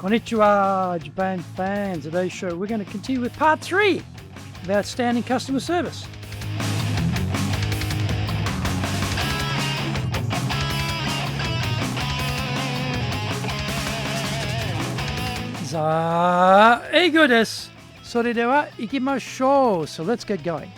Konnichiwa, Japan fans. Today's show, we're going to continue with part 3 of outstanding customer service. Eigo desu. それでは行きましょう. So let's get going.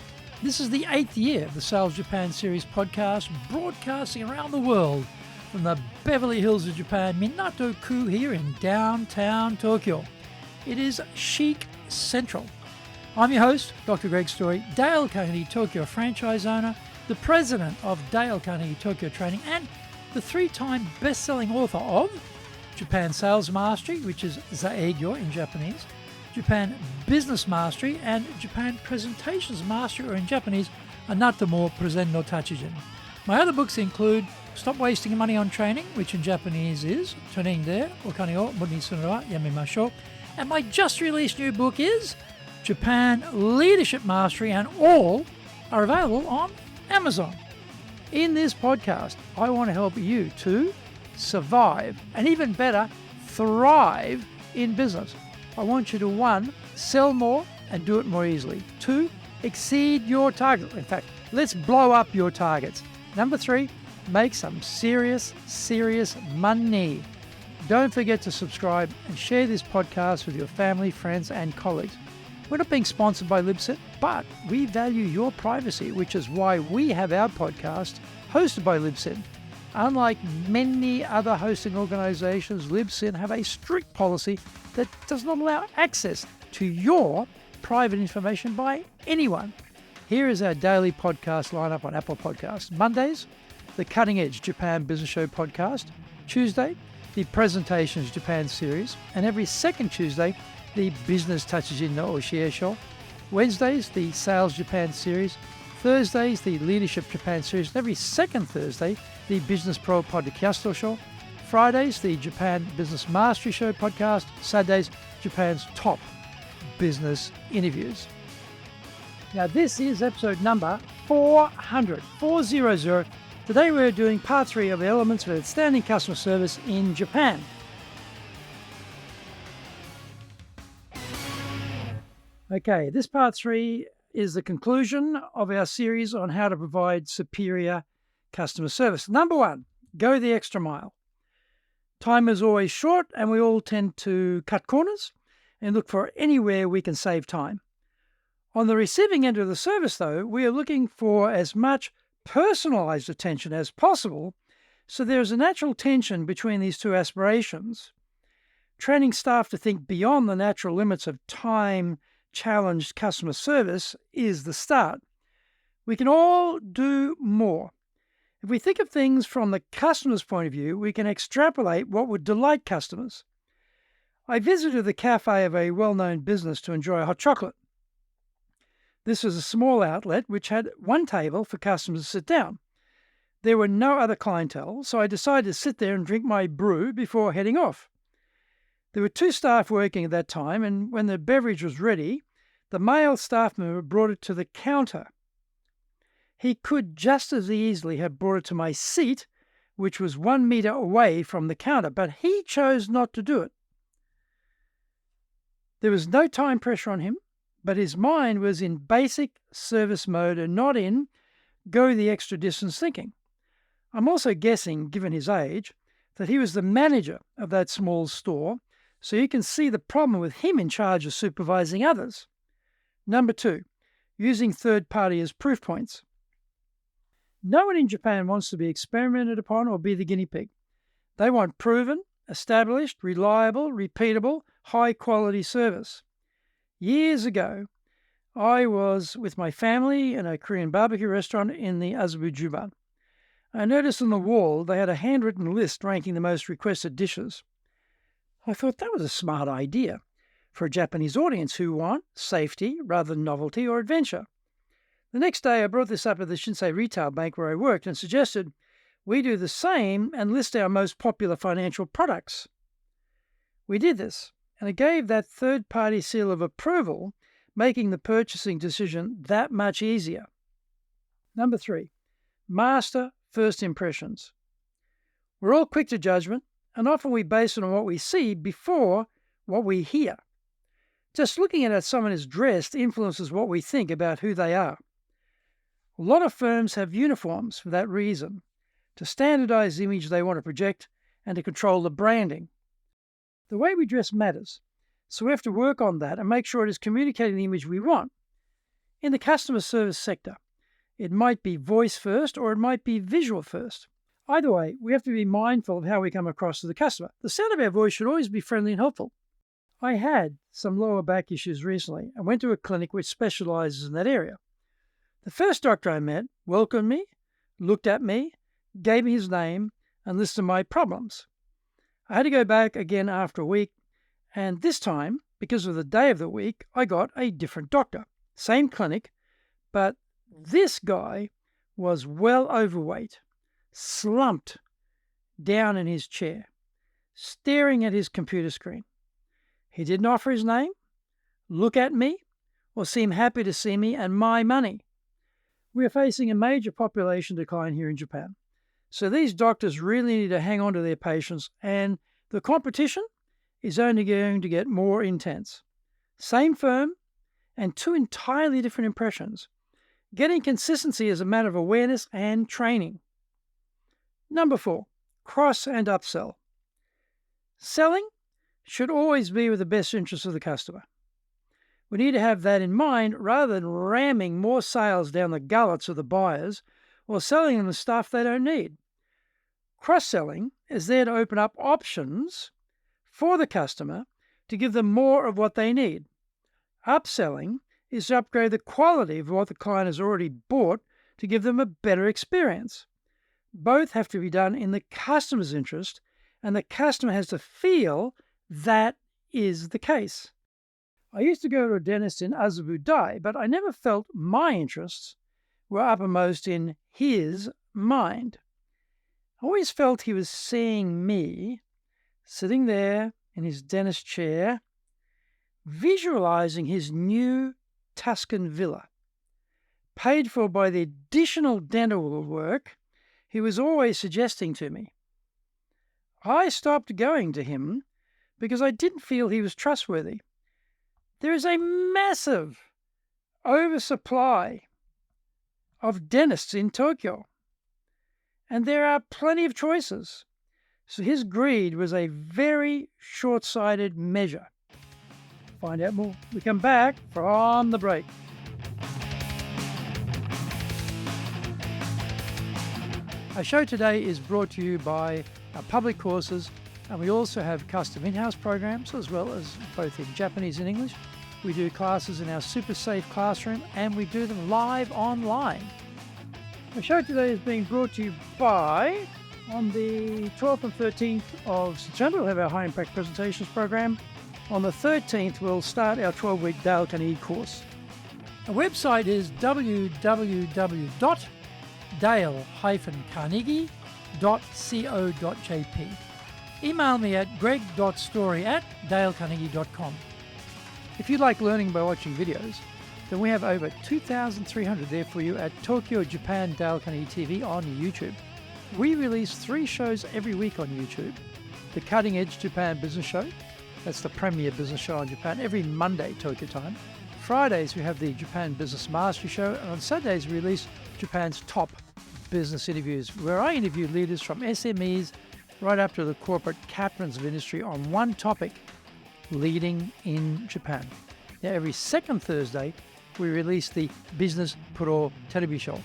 This is the 8th year of the Sales Japan Series podcast, broadcasting around the world from the Beverly Hills of Japan, Minato-ku here in downtown Tokyo. It is chic central. I'm your host, Dr. Greg Story, Dale Carnegie Tokyo franchise owner, the president of Dale Carnegie Tokyo Training, and the 3-time best-selling author of Japan Sales Mastery, which is Zaegyo in Japanese, Japan Business Mastery, and Japan Presentations Mastery, or in Japanese, Anata mo Presen no Tachijin. My other books include Stop Wasting Money on Training, which in Japanese is Tonin de Okane o Mori ni suru no wa yamemashou. And my just released new book is Japan Leadership Mastery, and all are available on Amazon. In this podcast, I want to help you to survive and even better, thrive in business. I want you to 1, sell more and do it more easily. 2, exceed your targets. In fact, let's blow up your targets. Number 3, make some serious money. Don't forget to subscribe and share this podcast with your family, friends, and colleagues. We're not being sponsored by Libsyn, but we value your privacy, which is why we have our podcast hosted by Libsyn. Unlike many other hosting organizations, Libsyn have a strict policy that does not allow access to your private information by anyone. Here is our daily podcast lineup on Apple Podcasts. Mondays, the Cutting Edge Japan Business Show podcast. Tuesday, the Presentations Japan series. And every second Tuesday, the Business Tachijin no Oshie Show. Wednesdays, the Sales Japan series. Thursdays, the Leadership Japan series. And every second Thursday, the Business Pro Podcast Show. Fridays, the Japan Business Mastery Show podcast. Saturdays, Japan's top business interviews. Now, this is episode number 400. Today we're doing part 3 of the elements of outstanding customer service in Japan. Okay, this part 3 is the conclusion of our series on how to provide superior customer service. Number 1, go the extra mile. Time is always short and we all tend to cut corners and look for anywhere we can save time. On the receiving end of the service, though, we are looking for as much personalised attention as possible, so there is a natural tension between these two aspirations. Training staff to think beyond the natural limits of time-challenged customer service is the start. We can all do more. If we think of things from the customer's point of view, we can extrapolate what would delight customers. I visited the café of a well-known business to enjoy a hot chocolate. This was a small outlet which had one table for customers to sit down. There were no other clientele, so I decided to sit there and drink my brew before heading off. There were 2 staff working at that time, and when the beverage was ready, the male staff member brought it to the counter. He could just as easily have brought it to my seat, which was 1 meter away from the counter, but he chose not to do it. There was no time pressure on him, but his mind was in basic service mode and not in go the extra distance thinking. I'm also guessing, given his age, that he was the manager of that small store, so you can see the problem with him in charge of supervising others. Number 2, using third party as proof points. No one in Japan wants to be experimented upon or be the guinea pig. They want proven, established, reliable, repeatable, high-quality service. Years ago, I was with my family in a Korean barbecue restaurant in the Azubu-Juban. I noticed on the wall they had a handwritten list ranking the most requested dishes. I thought that was a smart idea for a Japanese audience who want safety rather than novelty or adventure. The next day, I brought this up at the Shinsei Retail Bank where I worked and suggested we do the same and list our most popular financial products. We did this, and it gave that third-party seal of approval, making the purchasing decision that much easier. Number 3, master first impressions. We're all quick to judgment, and often we base it on what we see before what we hear. Just looking at how someone is dressed influences what we think about who they are. A lot of firms have uniforms for that reason, to standardize the image they want to project and to control the branding. The way we dress matters, so we have to work on that and make sure it is communicating the image we want. In the customer service sector, it might be voice first or it might be visual first. Either way, we have to be mindful of how we come across to the customer. The sound of our voice should always be friendly and helpful. I had some lower back issues recently and went to a clinic which specializes in that area. The first doctor I met welcomed me, looked at me, gave me his name, and listed my problems. I had to go back again after a week, and this time, because of the day of the week, I got a different doctor. Same clinic, but this guy was well overweight, slumped down in his chair, staring at his computer screen. He didn't offer his name, look at me, or seem happy to see me and my money. We are facing a major population decline here in Japan. So these doctors really need to hang on to their patients, and the competition is only going to get more intense. Same firm and two entirely different impressions. Getting consistency is a matter of awareness and training. Number 4, cross and upsell. Selling should always be with the best interest of the customer. We need to have that in mind rather than ramming more sales down the gullets of the buyers or selling them the stuff they don't need. Cross-selling is there to open up options for the customer to give them more of what they need. Upselling is to upgrade the quality of what the client has already bought to give them a better experience. Both have to be done in the customer's interest, and the customer has to feel that is the case. I used to go to a dentist in Azabudai, but I never felt my interests were uppermost in his mind. I always felt he was seeing me sitting there in his dentist chair, visualizing his new Tuscan villa, paid for by the additional dental work he was always suggesting to me. I stopped going to him because I didn't feel he was trustworthy. There is a massive oversupply of dentists in Tokyo, and there are plenty of choices. So his greed was a very short-sighted measure. Find out more. We come back from the break. Our show today is brought to you by our public courses, and we also have custom in-house programs as well as both in Japanese and English. We do classes in our super safe classroom and we do them live online. The show today is being brought to you by, on the 12th and 13th of September, we'll have our high impact presentations program. On the 13th, we'll start our 12-week Dale Carnegie course. Our website is www.dale-carnegie.co.jp. Email me at greg.story@dalecarnegie.com. If you like learning by watching videos, then we have over 2,300 there for you at Tokyo, Japan, Dale Carnegie TV on YouTube. We release 3 shows every week on YouTube. The Cutting Edge Japan Business Show, that's the premier business show in Japan, every Monday, Tokyo time. Fridays, we have the Japan Business Mastery Show, and on Saturdays, we release Japan's top business interviews, where I interview leaders from SMEs right up to the corporate captains of industry on one topic, leading in Japan. Now, every second Thursday, we release the Business Pro Television Show.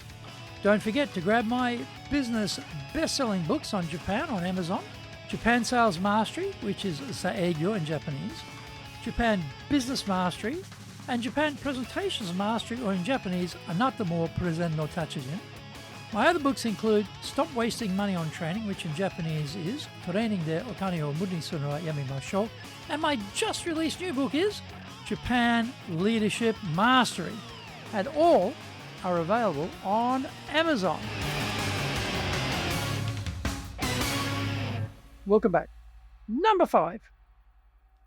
Don't forget to grab my business best-selling books on Japan on Amazon. Japan Sales Mastery, which is Saegyo in Japanese, Japan Business Mastery, and Japan Presentations Mastery, or in Japanese, Anata mo Presen no Tachijin. My other books include Stop Wasting Money on Training, which in Japanese is Training de Okane o Muri ni suru no wa yamemashou, and my just released new book is Japan Leadership Mastery, and all are available on Amazon. Welcome back. Number 5,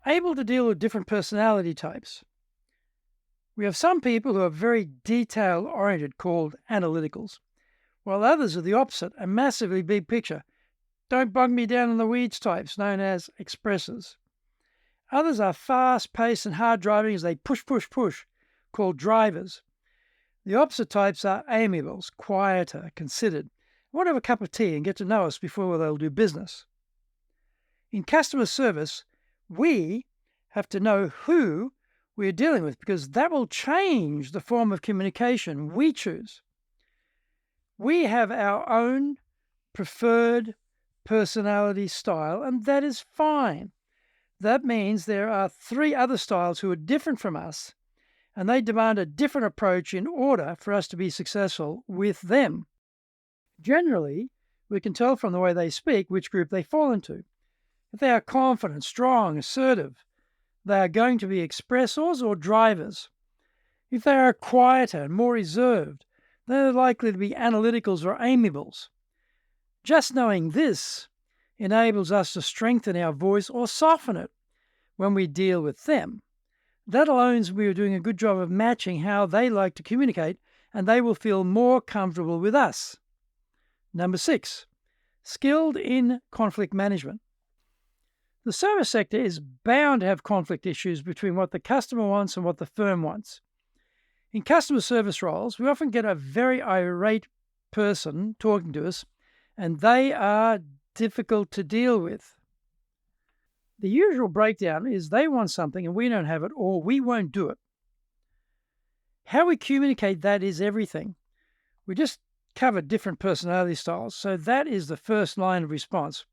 able to deal with different personality types. We have some people who are very detail-oriented, called analyticals, while others are the opposite, a massively big picture, don't bog me down in the weeds types, known as expressors. Others are fast-paced and hard driving as they push, called drivers. The opposite types are amiables, quieter, considered, want to have a cup of tea and get to know us before they'll do business. In customer service, we have to know who we're dealing with because that will change the form of communication we choose. We have our own preferred personality style, and that is fine. That means there are 3 other styles who are different from us, and they demand a different approach in order for us to be successful with them. Generally, we can tell from the way they speak which group they fall into. If they are confident, strong, assertive, they are going to be expressors or drivers. If they are quieter and more reserved, they're likely to be analyticals or amiables. Just knowing this enables us to strengthen our voice or soften it when we deal with them. That alone means we are doing a good job of matching how they like to communicate, and they will feel more comfortable with us. Number 6, skilled in conflict management. The service sector is bound to have conflict issues between what the customer wants and what the firm wants. In customer service roles, we often get a very irate person talking to us, and they are difficult to deal with. The usual breakdown is they want something and we don't have it, or we won't do it. How we communicate that is everything. We just covered different personality styles, so that is the first line of response.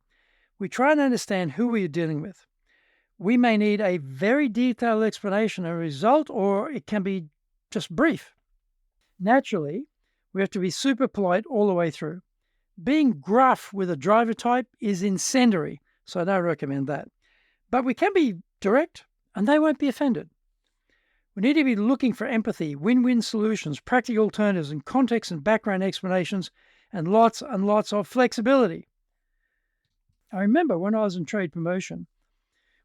We try and understand who we are dealing with. We may need a very detailed explanation of a result, or it can be just brief. Naturally, we have to be super polite all the way through. Being gruff with a driver type is incendiary, so I don't recommend that. But we can be direct, and they won't be offended. We need to be looking for empathy, win-win solutions, practical alternatives, and context and background explanations, and lots of flexibility. I remember when I was in trade promotion,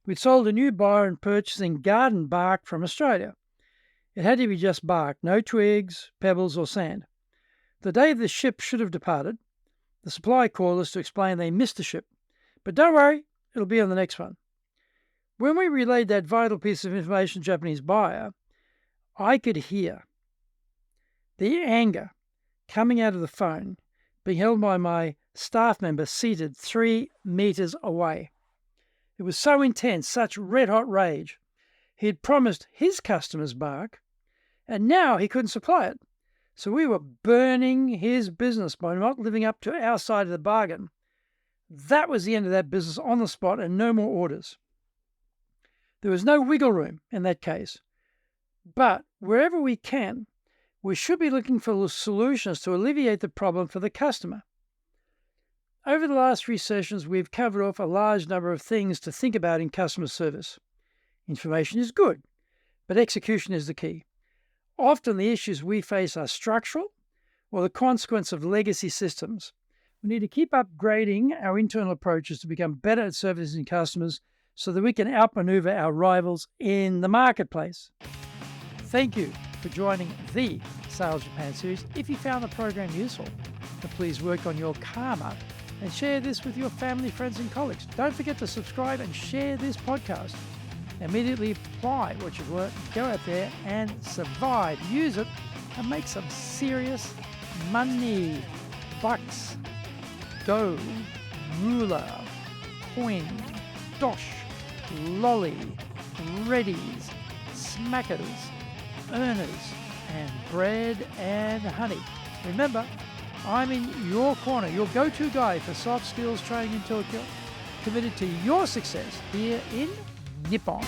we'd sold a new buyer and purchasing garden bark from Australia. It had to be just bark, no twigs, pebbles, or sand. The day the ship should have departed, the supplier called us to explain they missed the ship. But don't worry, it'll be on the next one. When we relayed that vital piece of information to the Japanese buyer, I could hear the anger coming out of the phone being held by my staff member seated 3 meters away. It was so intense, such red-hot rage. He had promised his customers bark, and now he couldn't supply it. So we were burning his business by not living up to our side of the bargain. That was the end of that business on the spot and no more orders. There was no wiggle room in that case. But wherever we can, we should be looking for solutions to alleviate the problem for the customer. Over the last 3 sessions, we've covered off a large number of things to think about in customer service. Information is good, but execution is the key. Often the issues we face are structural or the consequence of legacy systems. We need to keep upgrading our internal approaches to become better at servicing customers so that we can outmaneuver our rivals in the marketplace. Thank you for joining the Sales Japan series. If you found the program useful, then please work on your karma and share this with your family, friends, and colleagues. Don't forget to subscribe and share this podcast. Immediately apply what you've learned. Go out there and survive. Use it and make some serious money. Bucks, dough, ruler, coin, dosh, lolly, readies, smackers, earners, and bread and honey. Remember, I'm in your corner, your go-to guy for soft skills training in Tokyo, committed to your success here in Nippon.